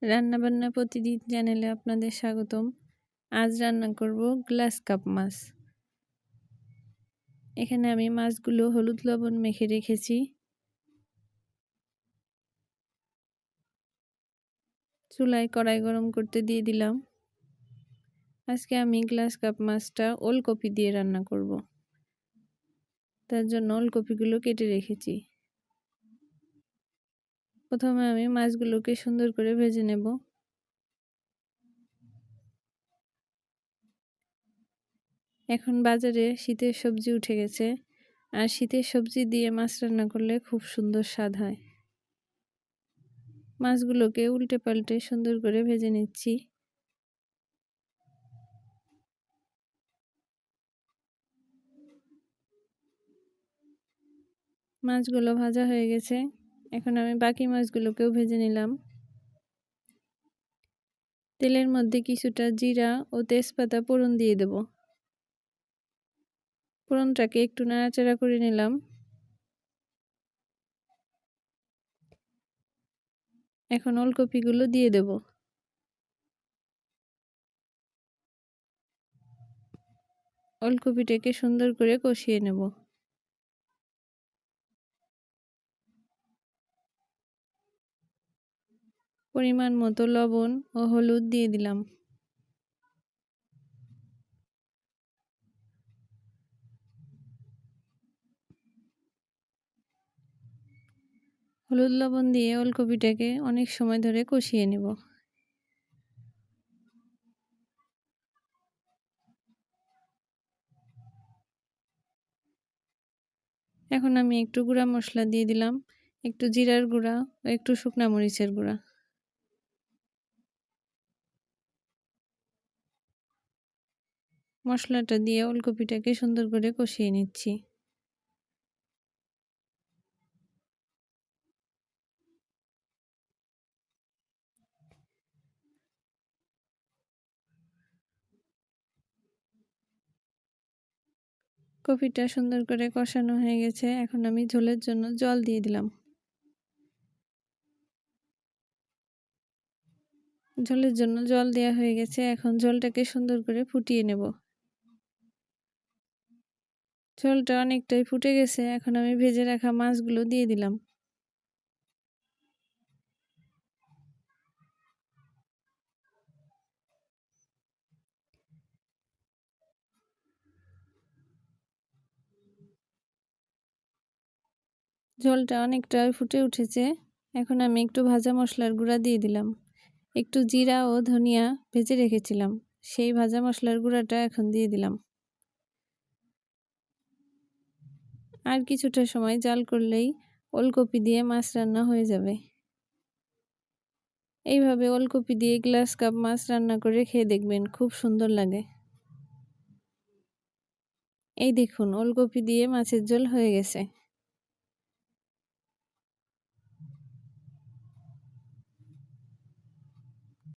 রান্নাবান্না প্রতিদিন চ্যানেলে আপনাদের স্বাগতম। আজ রান্না করব গ্লাস কাপ মাছ। এখানে আমি মাছগুলো হলুদ লবণ মেখে রেখেছি। চুলায় কড়াই গরম করতে দিয়ে দিলাম। আজকে আমি গ্লাস কাপ মাছটা ওলকপি দিয়ে রান্না করব। তার জন্য ওলকপিগুলো কেটে রেখেছি। প্রথমে আমি মাছগুলোকে সুন্দর করে ভেজে নেব। এখন বাজারে শীতের সবজি উঠে গেছে, আর শীতের সবজি দিয়ে মাছ রান্না করলে খুব সুন্দর স্বাদ হয়। মাছগুলোকে উল্টে পাল্টে সুন্দর করে ভেজে নিচ্ছি। মাছগুলো ভাজা হয়ে গেছে। এখন আমি বাকি মাছগুলোকেও ভেজে নিলাম। তেলের মধ্যে কিছুটা জিরা ও তেজপাতা ফোড়ন দিয়ে দেব। ফোড়নটাকে একটু নাড়াচাড়া করে নিলাম। এখন ওলকপিগুলো দিয়ে দেব। ওলকপিটাকে সুন্দর করে কষিয়ে নেব। পরিমাণ মতো লবণ ও হলুদ দিয়ে দিলাম। হলুদ লবণ দিয়ে ওলকপিটাকে অনেক সময় ধরে কষিয়ে নেব। এখন আমি একটু গুঁড়া মশলা দিয়ে দিলাম, একটু জিরার গুঁড়া ও একটু শুকনা মরিচের গুঁড়া। মশলাটা দিয়ে ওলকপিটাকে সুন্দর করে কষিয়ে নিচ্ছি। কপিটা সুন্দর করে কষানো হয়ে গেছে। এখন আমি ঝোলের জন্য জল দিয়ে দিলাম। ঝোলের জন্য জল দেওয়া হয়ে গেছে। এখন ঝোলটাকে সুন্দর করে ফুটিয়ে নেব। ঝোলটা অনেকটাই ফুটে গেছে। এখন আমি ভেজে রাখা মাছগুলো দিয়ে দিলাম। ঝোলটা অনেকটাই ফুটে উঠেছে। এখন আমি একটু ভাজা মশলার গুঁড়া দিয়ে দিলাম। একটু জিরা ও ধনিয়া ভেজে রেখেছিলাম, সেই ভাজা মশলার গুঁড়াটা এখন দিয়ে দিলাম। আর কিছুটা সময় জাল করলেই ওলকপি দিয়ে মাছ রান্না হয়ে যাবে। এইভাবে ওলকপি দিয়ে গ্লাস কাপ মাছ রান্না করে খেয়ে দেখবেন, খুব সুন্দর লাগে। এই দেখুন, ওলকপি দিয়ে মাছের ঝোল হয়ে গেছে।